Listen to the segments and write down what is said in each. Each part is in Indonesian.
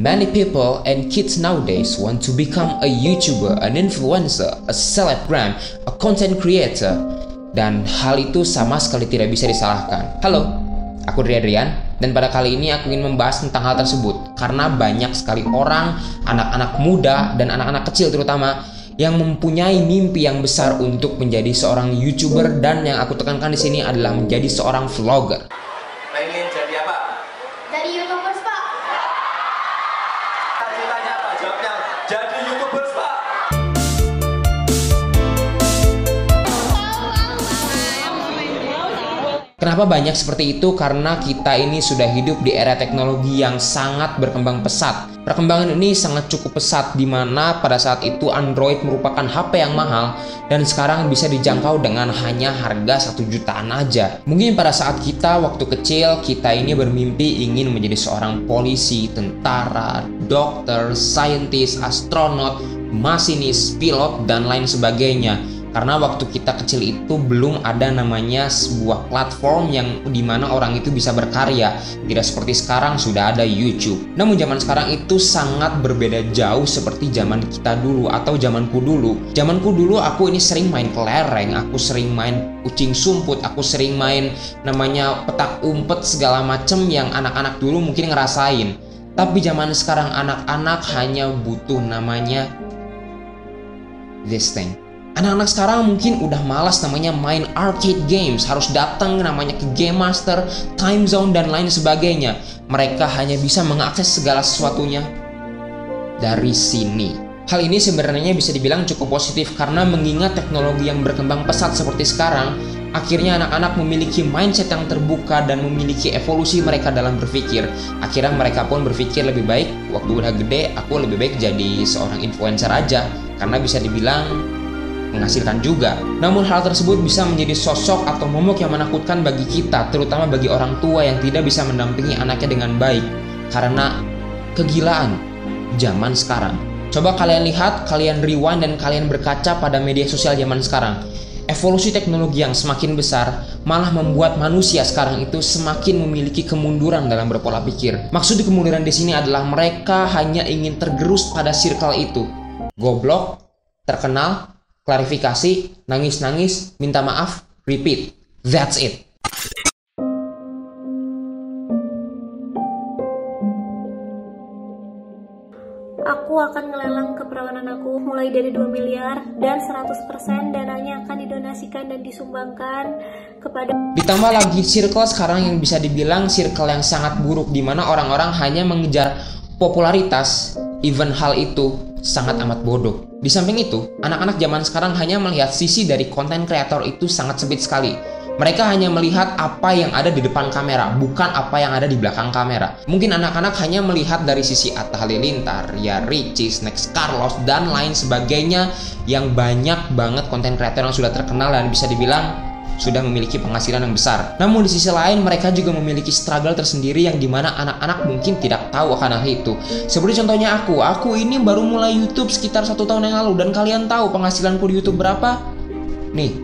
Many people and kids nowadays want to become a YouTuber, an influencer, a celebgram, a content creator, dan hal itu sama sekali tidak bisa disalahkan. Halo, aku Adrian, dan pada kali ini aku ingin membahas tentang hal tersebut karena banyak sekali orang, anak-anak muda dan anak-anak kecil terutama yang mempunyai mimpi yang besar untuk menjadi seorang YouTuber, dan yang aku tekankan di sini adalah menjadi seorang vlogger. Pengen jadi apa? Jadi YouTubers, Pak. Ceritanya apa? Jawabnya jadi YouTubers, Pak. Kenapa banyak seperti itu? Karena kita ini sudah hidup di era teknologi yang sangat berkembang pesat. Perkembangan ini sangat cukup pesat, di mana pada saat itu Android merupakan HP yang mahal dan sekarang bisa dijangkau dengan hanya harga 1 jutaan aja. Mungkin pada saat kita waktu kecil, kita ini bermimpi ingin menjadi seorang polisi, tentara, dokter, saintis, astronot, masinis, pilot, dan lain sebagainya. Karena waktu kita kecil itu belum ada namanya sebuah platform yang dimana orang itu bisa berkarya. Tidak seperti sekarang sudah ada YouTube. Namun zaman sekarang itu sangat berbeda jauh seperti zaman kita dulu atau zamanku dulu. Zamanku dulu aku ini sering main kelereng, aku sering main kucing sumput, aku sering main namanya petak umpet segala macem yang anak-anak dulu mungkin ngerasain. Tapi zaman sekarang anak-anak hanya butuh namanya this thing. Anak-anak sekarang mungkin udah malas namanya main arcade games, harus datang namanya ke Game Master, Time Zone, dan lain sebagainya. Mereka hanya bisa mengakses segala sesuatunya dari sini. Hal ini sebenarnya bisa dibilang cukup positif karena mengingat teknologi yang berkembang pesat seperti sekarang, akhirnya anak-anak memiliki mindset yang terbuka dan memiliki evolusi mereka dalam berpikir. Akhirnya mereka pun berpikir lebih baik, waktu udah gede aku lebih baik jadi seorang influencer aja, karena bisa dibilang menghasilkan juga. Namun hal tersebut bisa menjadi sosok atau momok yang menakutkan bagi kita, terutama bagi orang tua yang tidak bisa mendampingi anaknya dengan baik karena kegilaan zaman sekarang. Coba kalian lihat, kalian rewind dan kalian berkaca pada media sosial zaman sekarang. Evolusi teknologi yang semakin besar malah membuat manusia sekarang itu semakin memiliki kemunduran dalam berpola pikir. Maksud kemunduran di sini adalah mereka hanya ingin tergerus pada circle itu. Goblok, terkenal, klarifikasi, nangis-nangis, minta maaf, repeat. That's it. Aku akan ngelelang keperawanan aku mulai dari 2 miliar dan 100% dananya akan didonasikan dan disumbangkan kepada. Ditambah lagi circle sekarang yang bisa dibilang circle yang sangat buruk, di mana orang-orang hanya mengejar popularitas, even hal itu sangat amat bodoh. Di samping itu, anak-anak zaman sekarang hanya melihat sisi dari konten kreator itu sangat sempit sekali. Mereka hanya melihat apa yang ada di depan kamera, bukan apa yang ada di belakang kamera. Mungkin anak-anak hanya melihat dari sisi Atta Halilintar, Ria Ricis, Next Carlos, dan lain sebagainya, yang banyak banget konten kreator yang sudah terkenal dan bisa dibilang sudah memiliki penghasilan yang besar. Namun di sisi lain mereka juga memiliki struggle tersendiri yang dimana anak-anak mungkin tidak tahu akan hal itu. Seperti contohnya aku ini baru mulai YouTube sekitar 1 tahun yang lalu, dan kalian tahu penghasilanku di YouTube berapa? Nih,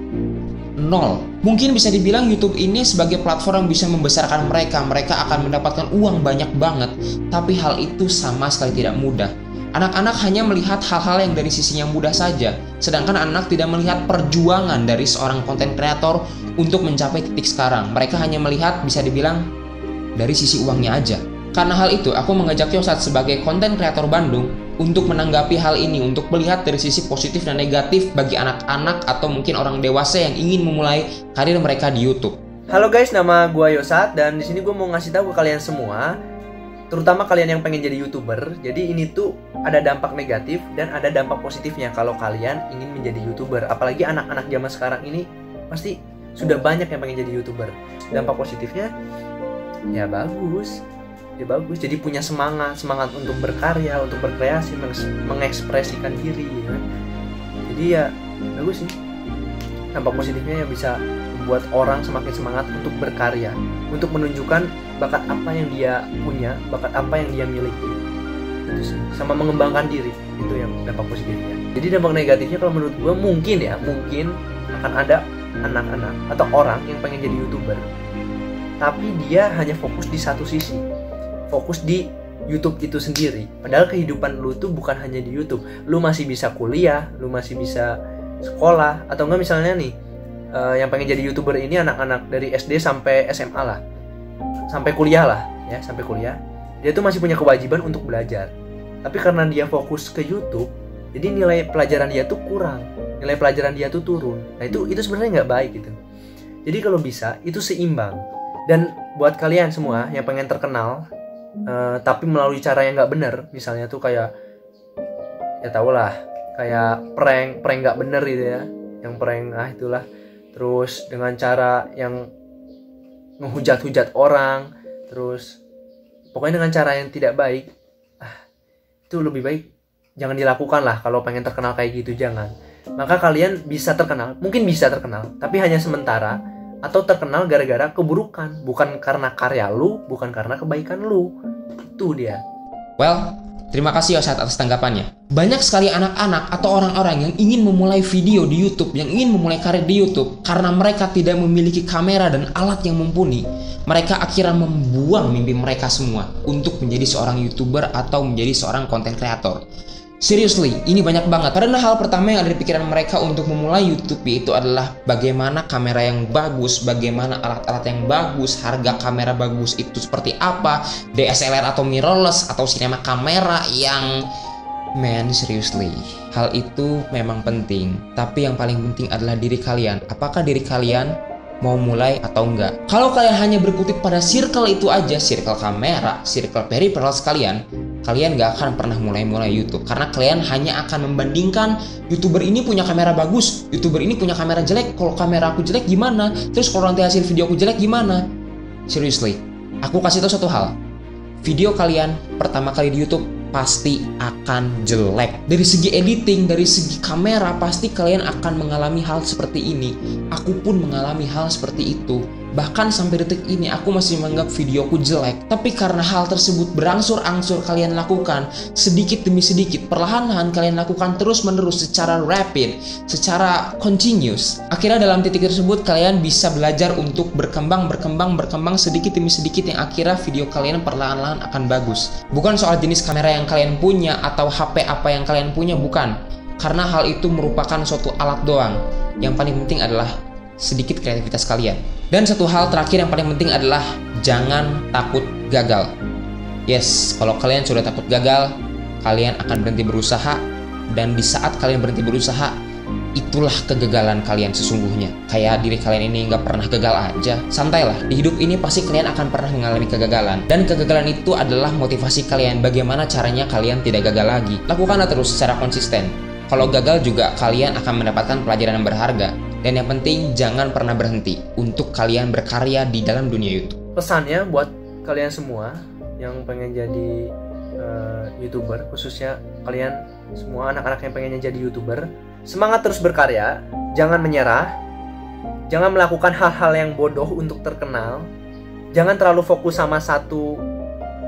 0. Mungkin bisa dibilang YouTube ini sebagai platform yang bisa membesarkan mereka. Mereka akan mendapatkan uang banyak banget, tapi hal itu sama sekali tidak mudah. Anak-anak hanya melihat hal-hal yang dari sisinya mudah saja, sedangkan anak tidak melihat perjuangan dari seorang konten kreator untuk mencapai titik sekarang. Mereka hanya melihat, bisa dibilang, dari sisi uangnya aja. Karena hal itu, aku mengajak Yosat sebagai konten kreator Bandung untuk menanggapi hal ini, untuk melihat dari sisi positif dan negatif bagi anak-anak atau mungkin orang dewasa yang ingin memulai karir mereka di YouTube. Halo guys, nama gue Yosat, dan di sini gue mau ngasih tahu ke kalian semua, terutama kalian yang pengen jadi YouTuber. Jadi ini tuh ada dampak negatif dan ada dampak positifnya kalau kalian ingin menjadi YouTuber. Apalagi anak-anak zaman sekarang ini pasti sudah banyak yang pengen jadi YouTuber. Dampak positifnya ya bagus. Ya bagus, jadi punya semangat untuk berkarya, untuk berkreasi, mengekspresikan diri ya. Jadi ya bagus sih. Dampak positifnya ya bisa membuat orang semakin semangat untuk berkarya, untuk menunjukkan bakat apa yang dia punya, bakat apa yang dia miliki. Itu sih, sama mengembangkan diri. Itu yang dampak positifnya. Jadi dampak negatifnya kalau menurut gue mungkin akan ada anak-anak atau orang yang pengen jadi YouTuber, tapi dia hanya fokus di satu sisi, fokus di YouTube itu sendiri. Padahal kehidupan lu tuh bukan hanya di YouTube. Lu masih bisa kuliah, lu masih bisa sekolah, atau enggak misalnya nih yang pengen jadi YouTuber ini anak-anak dari SD sampai SMA lah, sampai kuliah lah ya, sampai kuliah. Dia tuh masih punya kewajiban untuk belajar. Tapi karena dia fokus ke YouTube, jadi nilai pelajaran dia tuh kurang, nilai pelajaran dia tuh turun. Nah itu sebenarnya nggak baik gitu. Jadi kalau bisa itu seimbang. Dan buat kalian semua yang pengen terkenal tapi melalui cara yang nggak bener, misalnya tuh kayak ya tau lah, kayak prank nggak bener gitu ya, yang prank itulah, terus dengan cara yang ngehujat-hujat orang, terus pokoknya dengan cara yang tidak baik, itu lebih baik jangan dilakukan lah. Kalau pengen terkenal kayak gitu jangan. Maka kalian bisa terkenal, mungkin bisa terkenal, tapi hanya sementara, atau terkenal gara-gara keburukan, bukan karena karya lu, bukan karena kebaikan lu. Itu dia. Well, terima kasih Yosat atas tanggapannya. Banyak sekali anak-anak atau orang-orang yang ingin memulai video di YouTube, yang ingin memulai karir di YouTube, karena mereka tidak memiliki kamera dan alat yang mumpuni, mereka akhirnya membuang mimpi mereka semua untuk menjadi seorang YouTuber atau menjadi seorang content creator. Seriously, ini banyak banget. Karena hal pertama yang ada di pikiran mereka untuk memulai YouTube itu adalah bagaimana kamera yang bagus, bagaimana alat-alat yang bagus, harga kamera bagus itu seperti apa, DSLR atau mirrorless atau cinema kamera yang seriously, hal itu memang penting. Tapi yang paling penting adalah diri kalian. Apakah diri kalian mau mulai atau enggak? Kalau kalian hanya berkutik pada circle itu aja, circle kamera, circle peripherals kalian nggak akan pernah mulai YouTube. Karena kalian hanya akan membandingkan, YouTuber ini punya kamera bagus, YouTuber ini punya kamera jelek, kalau kamera aku jelek gimana? Terus kalau nanti hasil video aku jelek gimana? Seriously, aku kasih tau satu hal. Video kalian pertama kali di YouTube pasti akan jelek. Dari segi editing, dari segi kamera, pasti kalian akan mengalami hal seperti ini. Aku pun mengalami hal seperti itu. Bahkan sampai detik ini aku masih menganggap videoku jelek. Tapi karena hal tersebut berangsur-angsur kalian lakukan, sedikit demi sedikit, perlahan-lahan kalian lakukan terus-menerus secara rapid, secara continuous. Akhirnya dalam titik tersebut kalian bisa belajar untuk berkembang sedikit demi sedikit, yang akhirnya video kalian perlahan-lahan akan bagus. Bukan soal jenis kamera yang kalian punya atau HP apa yang kalian punya, bukan. Karena hal itu merupakan suatu alat doang. Yang paling penting adalah sedikit kreativitas kalian. Dan satu hal terakhir yang paling penting adalah jangan takut gagal. Yes, kalau kalian sudah takut gagal, kalian akan berhenti berusaha. Dan di saat kalian berhenti berusaha, itulah kegagalan kalian sesungguhnya. Kayak diri kalian ini nggak pernah gagal aja. Santailah, di hidup ini pasti kalian akan pernah mengalami kegagalan. Dan kegagalan itu adalah motivasi kalian. Bagaimana caranya kalian tidak gagal lagi. Lakukanlah terus secara konsisten. Kalau gagal juga kalian akan mendapatkan pelajaran yang berharga. Dan yang penting jangan pernah berhenti untuk kalian berkarya di dalam dunia YouTube. Pesannya buat kalian semua yang pengen jadi YouTuber, khususnya kalian semua anak-anak yang pengen jadi YouTuber, semangat terus berkarya, jangan menyerah, jangan melakukan hal-hal yang bodoh untuk terkenal, jangan terlalu fokus sama satu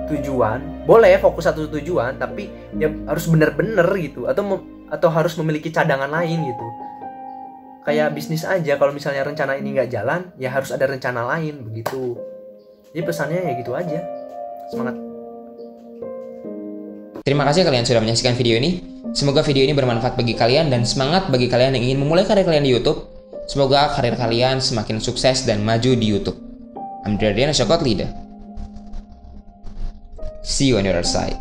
tujuan. Boleh fokus satu tujuan, tapi ya harus bener-bener gitu, atau harus memiliki cadangan lain gitu. Kayak bisnis aja, kalau misalnya rencana ini nggak jalan, ya harus ada rencana lain begitu. Jadi pesannya ya gitu aja. Semangat. Terima kasih kalian sudah menyaksikan video ini. Semoga video ini bermanfaat bagi kalian dan semangat bagi kalian yang ingin memulai karir kalian di YouTube. Semoga karir kalian semakin sukses dan maju di YouTube. I'm Adriana Syokot Lida. See you on the other side.